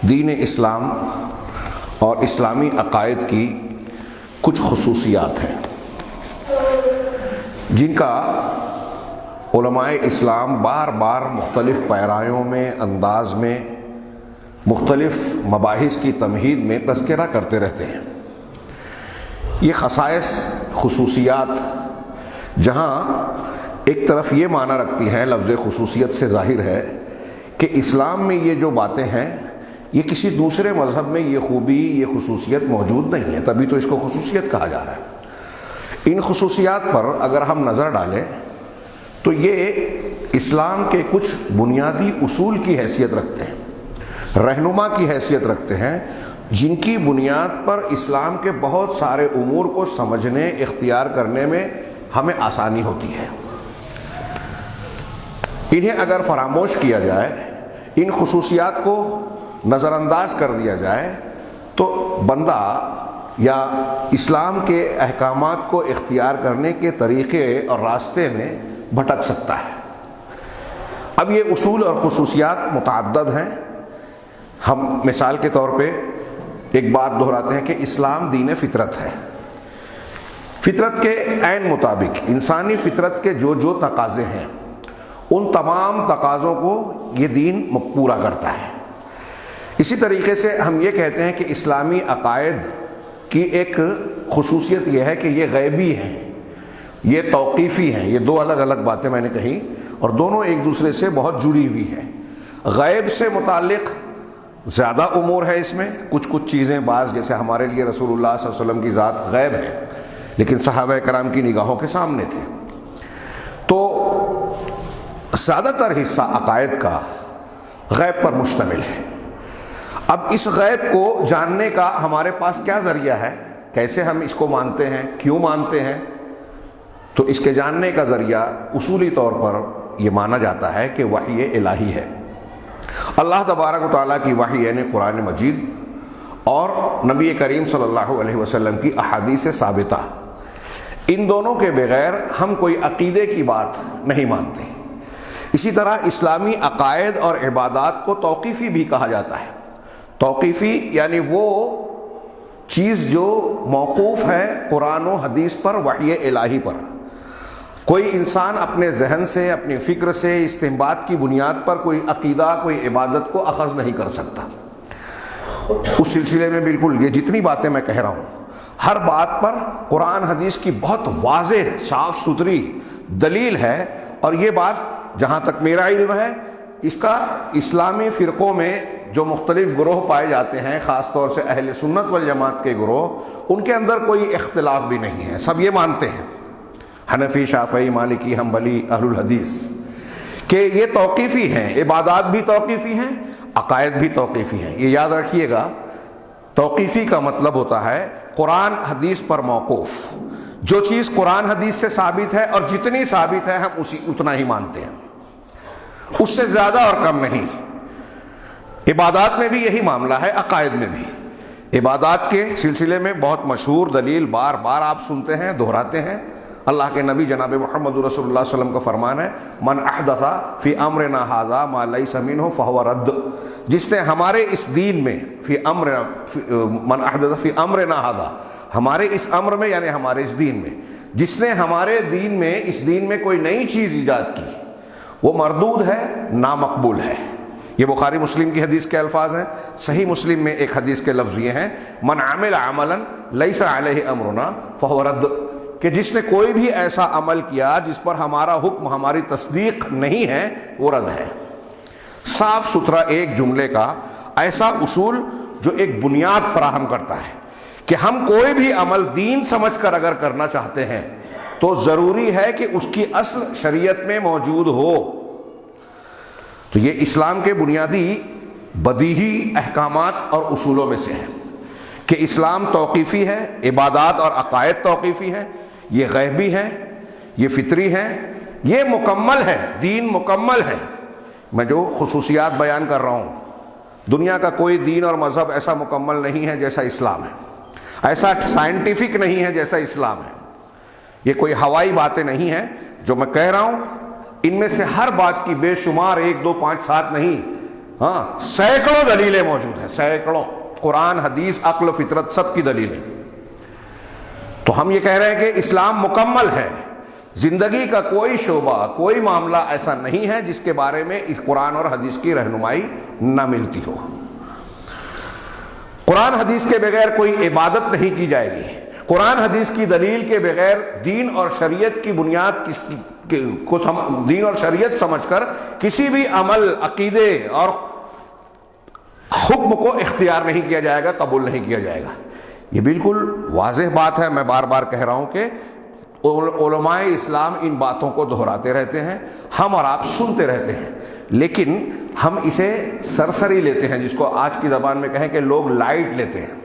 دین اسلام اور اسلامی عقائد کی کچھ خصوصیات ہیں جن کا علماء اسلام بار بار مختلف پیرایوں میں، انداز میں، مختلف مباحث کی تمہید میں تذکرہ کرتے رہتے ہیں۔ یہ خصائص، خصوصیات جہاں ایک طرف یہ معنی رکھتی ہے، لفظ خصوصیت سے ظاہر ہے کہ اسلام میں یہ جو باتیں ہیں یہ کسی دوسرے مذہب میں یہ خوبی، یہ خصوصیت موجود نہیں ہے، تبھی تو اس کو خصوصیت کہا جا رہا ہے۔ ان خصوصیات پر اگر ہم نظر ڈالیں تو یہ اسلام کے کچھ بنیادی اصول کی حیثیت رکھتے ہیں، رہنما کی حیثیت رکھتے ہیں، جن کی بنیاد پر اسلام کے بہت سارے امور کو سمجھنے، اختیار کرنے میں ہمیں آسانی ہوتی ہے۔ انہیں اگر فراموش کیا جائے، ان خصوصیات کو نظر انداز کر دیا جائے تو بندہ یا اسلام کے احکامات کو اختیار کرنے کے طریقے اور راستے میں بھٹک سکتا ہے۔ اب یہ اصول اور خصوصیات متعدد ہیں۔ ہم مثال کے طور پہ ایک بات دہراتے ہیں کہ اسلام دین فطرت ہے۔ فطرت کے عین مطابق انسانی فطرت کے جو جو تقاضے ہیں ان تمام تقاضوں کو یہ دین پورا کرتا ہے۔ اسی طریقے سے ہم یہ کہتے ہیں کہ اسلامی عقائد کی ایک خصوصیت یہ ہے کہ یہ غیبی ہیں، یہ توقیفی ہیں۔ یہ دو الگ الگ باتیں میں نے کہی اور دونوں ایک دوسرے سے بہت جڑی ہوئی ہیں۔ غیب سے متعلق زیادہ امور ہے اس میں، کچھ چیزیں بعض جیسے ہمارے لیے رسول اللہ صلی اللہ علیہ وسلم کی ذات غیب ہے لیکن صحابہ کرام کی نگاہوں کے سامنے تھے۔ تو زیادہ تر حصہ عقائد کا غیب پر مشتمل ہے۔ اب اس غیب کو جاننے کا ہمارے پاس کیا ذریعہ ہے، کیسے ہم اس کو مانتے ہیں، کیوں مانتے ہیں؟ تو اس کے جاننے کا ذریعہ اصولی طور پر یہ مانا جاتا ہے کہ وحی الہی ہے۔ اللہ تبارک و تعالیٰ کی وحی یعنی قرآن مجید اور نبی کریم صلی اللہ علیہ وسلم کی احادیث ثابتہ، ان دونوں کے بغیر ہم کوئی عقیدے کی بات نہیں مانتے۔ اسی طرح اسلامی عقائد اور عبادات کو توقیفی بھی کہا جاتا ہے۔ توقیفی یعنی وہ چیز جو موقوف ہے قرآن و حدیث پر، وحی الہی پر۔ کوئی انسان اپنے ذہن سے، اپنی فکر سے، استنباط کی بنیاد پر کوئی عقیدہ، کوئی عبادت کو اخذ نہیں کر سکتا۔ اس سلسلے میں بالکل یہ جتنی باتیں میں کہہ رہا ہوں، ہر بات پر قرآن حدیث کی بہت واضح، صاف ستھری دلیل ہے، اور یہ بات جہاں تک میرا علم ہے اس کا اسلامی فرقوں میں جو مختلف گروہ پائے جاتے ہیں، خاص طور سے اہل سنت والجماعت کے گروہ، ان کے اندر کوئی اختلاف بھی نہیں ہے، سب یہ مانتے ہیں، حنفی، شافعی، مالکی، حنبلی، اہل الحدیث، کہ یہ توقیفی ہیں، عبادات بھی توقیفی ہیں، عقائد بھی توقیفی ہیں۔ یہ یاد رکھیے گا، توقیفی کا مطلب ہوتا ہے قرآن حدیث پر موقوف۔ جو چیز قرآن حدیث سے ثابت ہے اور جتنی ثابت ہے ہم اتنا ہی مانتے ہیں، اس سے زیادہ اور کم نہیں۔ عبادات میں بھی یہی معاملہ ہے، عقائد میں بھی۔ عبادات کے سلسلے میں بہت مشہور دلیل بار بار آپ سنتے ہیں، دہراتے ہیں۔ اللہ کے نبی جناب محمد رسول اللہ صلی اللہ علیہ وسلم کا فرمان ہے، من احدث فی امرنا ھذا ما لیس منہ فہو رد۔ جس نے ہمارے اس دین میں، من احدث فی امرنا ھذا، ہمارے اس امر میں یعنی ہمارے اس دین میں، جس نے ہمارے دین میں، اس دین میں کوئی نئی چیز ایجاد کی، وہ مردود ہے، نامقبول ہے۔ یہ بخاری مسلم کی حدیث کے الفاظ ہیں۔ صحیح مسلم میں ایک حدیث کے لفظ یہ ہیں، من عمل عملا لیس علیہ امرنا فہو رد، کہ جس نے کوئی بھی ایسا عمل کیا جس پر ہمارا حکم، ہماری تصدیق نہیں ہے، وہ رد ہے۔ صاف ستھرا ایک جملے کا ایسا اصول جو ایک بنیاد فراہم کرتا ہے کہ ہم کوئی بھی عمل دین سمجھ کر اگر کرنا چاہتے ہیں تو ضروری ہے کہ اس کی اصل شریعت میں موجود ہو۔ تو یہ اسلام کے بنیادی بدیہی احکامات اور اصولوں میں سے ہے کہ اسلام توقیفی ہے، عبادات اور عقائد توقیفی ہیں، یہ غیبی ہیں، یہ فطری ہیں، یہ مکمل ہے، دین مکمل ہے۔ میں جو خصوصیات بیان کر رہا ہوں، دنیا کا کوئی دین اور مذہب ایسا مکمل نہیں ہے جیسا اسلام ہے، ایسا سائنٹیفک نہیں ہے جیسا اسلام ہے۔ یہ کوئی ہوائی باتیں نہیں ہیں جو میں کہہ رہا ہوں، ان میں سے ہر بات کی بے شمار 1 2 5 7 نہیں، ہاں سینکڑوں دلیلیں موجود ہیں، سینکڑوں، قرآن، حدیث، عقل و فطرت، سب کی دلیلیں۔ تو ہم یہ کہہ رہے ہیں کہ اسلام مکمل ہے، زندگی کا کوئی شعبہ، کوئی معاملہ ایسا نہیں ہے جس کے بارے میں اس قرآن اور حدیث کی رہنمائی نہ ملتی ہو۔ قرآن حدیث کے بغیر کوئی عبادت نہیں کی جائے گی، قرآن حدیث کی دلیل کے بغیر دین اور شریعت کی بنیاد دین اور شریعت سمجھ کر کسی بھی عمل، عقیدے اور حکم کو اختیار نہیں کیا جائے گا، قبول نہیں کیا جائے گا۔ یہ بالکل واضح بات ہے، میں بار بار کہہ رہا ہوں کہ علماء اسلام ان باتوں کو دہراتے رہتے ہیں، ہم اور آپ سنتے رہتے ہیں، لیکن ہم اسے سرسری لیتے ہیں، جس کو آج کی زبان میں کہیں کہ لوگ لائٹ لیتے ہیں،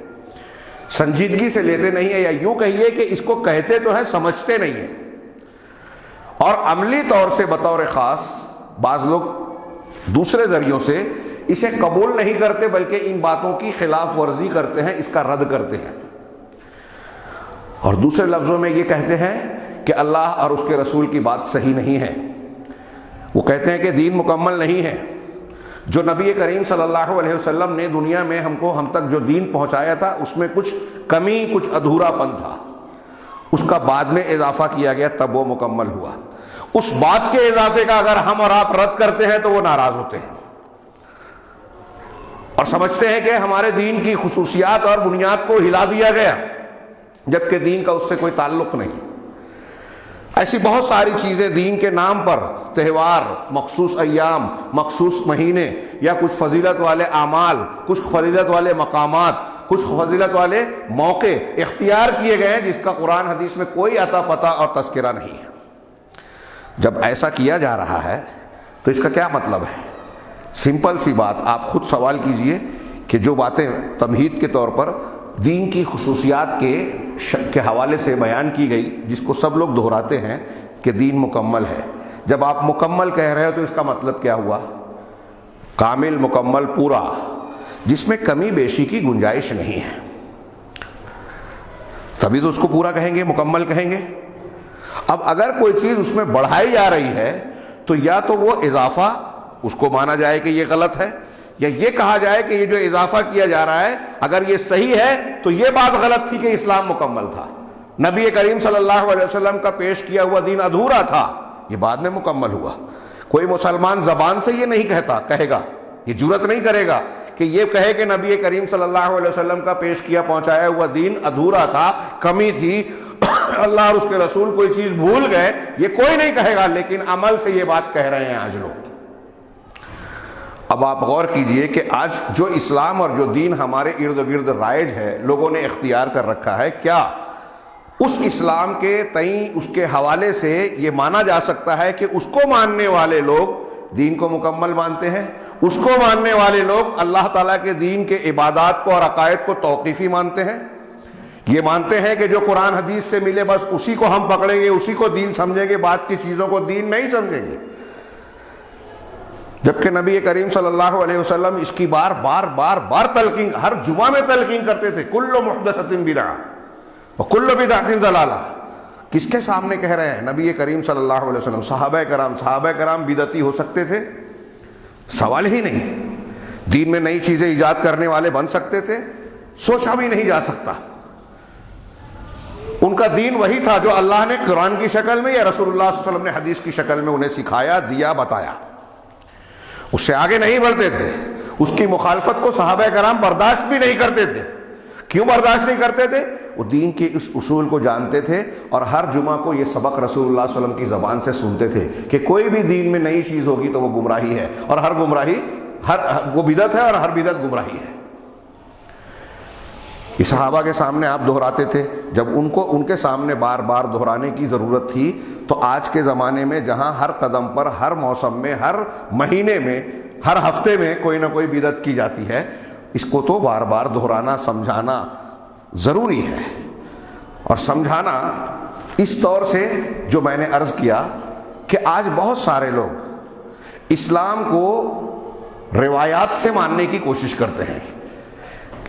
سنجیدگی سے لیتے نہیں ہیں، یا یوں کہیے کہ اس کو کہتے تو ہیں، سمجھتے نہیں ہیں، اور عملی طور سے بطور خاص بعض لوگ دوسرے ذریعوں سے اسے قبول نہیں کرتے، بلکہ ان باتوں کی خلاف ورزی کرتے ہیں، اس کا رد کرتے ہیں، اور دوسرے لفظوں میں یہ کہتے ہیں کہ اللہ اور اس کے رسول کی بات صحیح نہیں ہے۔ وہ کہتے ہیں کہ دین مکمل نہیں ہے، جو نبی کریم صلی اللہ علیہ وسلم نے دنیا میں ہم تک جو دین پہنچایا تھا، اس میں کچھ کمی، کچھ ادھورا پن تھا، اس کا بعد میں اضافہ کیا گیا، تب وہ مکمل ہوا۔ اس بات کے اضافے کا اگر ہم اور آپ رد کرتے ہیں تو وہ ناراض ہوتے ہیں اور سمجھتے ہیں کہ ہمارے دین کی خصوصیات اور بنیاد کو ہلا دیا گیا، جبکہ دین کا اس سے کوئی تعلق نہیں۔ ایسی بہت ساری چیزیں دین کے نام پر، تہوار، مخصوص ایام، مخصوص مہینے، یا کچھ فضیلت والے اعمال، کچھ فضیلت والے مقامات، کچھ فضیلت والے موقع اختیار کیے گئے ہیں جس کا قرآن حدیث میں کوئی عطا پتہ اور تذکرہ نہیں ہے۔ جب ایسا کیا جا رہا ہے تو اس کا کیا مطلب ہے؟ سمپل سی بات، آپ خود سوال کیجئے کہ جو باتیں تمہید کے طور پر دین کی خصوصیات کے حوالے سے بیان کی گئی، جس کو سب لوگ دہراتے ہیں کہ دین مکمل ہے، جب آپ مکمل کہہ رہے ہو تو اس کا مطلب کیا ہوا؟ کامل، مکمل، پورا، جس میں کمی بیشی کی گنجائش نہیں ہے، تبھی تو اس کو پورا کہیں گے، مکمل کہیں گے۔ اب اگر کوئی چیز اس میں بڑھائی جا رہی ہے تو یا تو وہ اضافہ، اس کو مانا جائے کہ یہ غلط ہے، یا یہ کہا جائے کہ یہ جو اضافہ کیا جا رہا ہے اگر یہ صحیح ہے تو یہ بات غلط تھی کہ اسلام مکمل تھا، نبی کریم صلی اللہ علیہ وسلم کا پیش کیا ہوا دین ادھورا تھا، یہ بعد میں مکمل ہوا۔ کوئی مسلمان زبان سے یہ نہیں کہے گا، یہ جرأت نہیں کرے گا کہ یہ کہے کہ نبی کریم صلی اللہ علیہ وسلم کا پیش کیا پہنچایا ہوا دین ادھورا تھا، کمی تھی، اللہ اور اس کے رسول کوئی چیز بھول گئے، یہ کوئی نہیں کہے گا، لیکن عمل سے یہ بات کہہ رہے ہیں آج لوگ۔ اب آپ غور کیجئے کہ آج جو اسلام اور جو دین ہمارے ارد گرد رائج ہے، لوگوں نے اختیار کر رکھا ہے، کیا اس اسلام کے تئیں، اس کے حوالے سے یہ مانا جا سکتا ہے کہ اس کو ماننے والے لوگ دین کو مکمل مانتے ہیں، اس کو ماننے والے لوگ اللہ تعالیٰ کے دین کے عبادات کو اور عقائد کو توقیفی مانتے ہیں؟ یہ مانتے ہیں کہ جو قرآن حدیث سے ملے بس اسی کو ہم پکڑیں گے، اسی کو دین سمجھیں گے، بعد کی چیزوں کو دین نہیں سمجھیں گے؟ جبکہ نبی کریم صلی اللہ علیہ وسلم اس کی بار بار تلقین، ہر جمعہ میں تلقین کرتے تھے، کل محدثۃ بدعہ وکل بدعۃ ضلالہ۔ کس کے سامنے کہہ رہے ہیں؟ نبی کریم صلی اللہ علیہ وسلم۔ صحابہ کرام بدعتی ہو سکتے تھے؟ سوال ہی نہیں۔ دین میں نئی چیزیں ایجاد کرنے والے بن سکتے تھے؟ سوچا بھی نہیں جا سکتا۔ ان کا دین وہی تھا جو اللہ نے قرآن کی شکل میں یا رسول اللہ صلی اللہ علیہ وسلم نے حدیث کی شکل میں انہیں سکھایا، دیا، بتایا، اس سے آگے نہیں بڑھتے تھے۔ اس کی مخالفت کو صحابہ کرام برداشت بھی نہیں کرتے تھے۔ کیوں برداشت نہیں کرتے تھے؟ وہ دین کے اس اصول کو جانتے تھے اور ہر جمعہ کو یہ سبق رسول اللہ صلی اللہ علیہ وسلم کی زبان سے سنتے تھے کہ کوئی بھی دین میں نئی چیز ہوگی تو وہ گمراہی ہے، اور ہر گمراہی وہ بدعت ہے، اور ہر بدعت گمراہی ہے۔ یہ صحابہ کے سامنے آپ دہراتے تھے، جب ان کے سامنے بار بار دہرانے کی ضرورت تھی تو آج کے زمانے میں جہاں ہر قدم پر، ہر موسم میں، ہر مہینے میں، ہر ہفتے میں کوئی نہ کوئی بدعت کی جاتی ہے، اس کو تو بار بار دہرانا، سمجھانا ضروری ہے۔ اور سمجھانا اس طور سے جو میں نے عرض کیا کہ آج بہت سارے لوگ اسلام کو روایات سے ماننے کی کوشش کرتے ہیں۔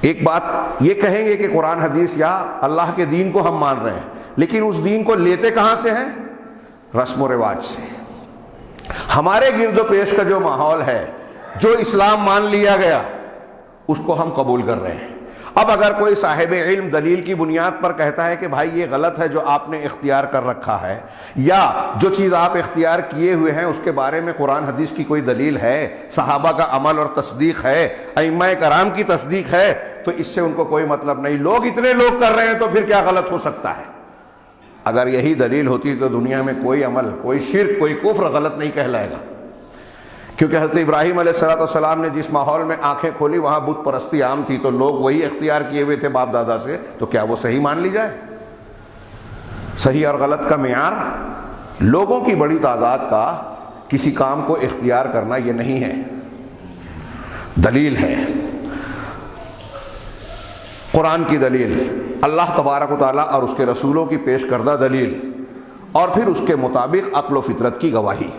ایک بات یہ کہیں گے کہ قرآن حدیث یا اللہ کے دین کو ہم مان رہے ہیں، لیکن اس دین کو لیتے کہاں سے ہیں؟ رسم و رواج سے۔ ہمارے گرد و پیش کا جو ماحول ہے، جو اسلام مان لیا گیا اس کو ہم قبول کر رہے ہیں۔ اب اگر کوئی صاحب علم دلیل کی بنیاد پر کہتا ہے کہ بھائی یہ غلط ہے جو آپ نے اختیار کر رکھا ہے، یا جو چیز آپ اختیار کیے ہوئے ہیں اس کے بارے میں قرآن حدیث کی کوئی دلیل ہے، صحابہ کا عمل اور تصدیق ہے، ائمہ کرام کی تصدیق ہے، تو اس سے ان کو کوئی مطلب نہیں، لوگ اتنے لوگ کر رہے ہیں تو پھر کیا غلط ہو سکتا ہے؟ اگر یہی دلیل ہوتی تو دنیا میں کوئی عمل، کوئی شرک، کوئی کفر غلط نہیں کہلائے گا، کیونکہ حضرت ابراہیم علیہ السلام نے جس ماحول میں آنکھیں کھولی وہاں بت پرستی عام تھی، تو لوگ وہی اختیار کیے ہوئے تھے باپ دادا سے، تو کیا وہ صحیح مان لی جائے؟ صحیح اور غلط کا معیار لوگوں کی بڑی تعداد کا کسی کام کو اختیار کرنا یہ نہیں ہے، دلیل ہے، قرآن کی دلیل، اللہ تبارک و تعالیٰ اور اس کے رسولوں کی پیش کردہ دلیل، اور پھر اس کے مطابق عقل و فطرت کی گواہی۔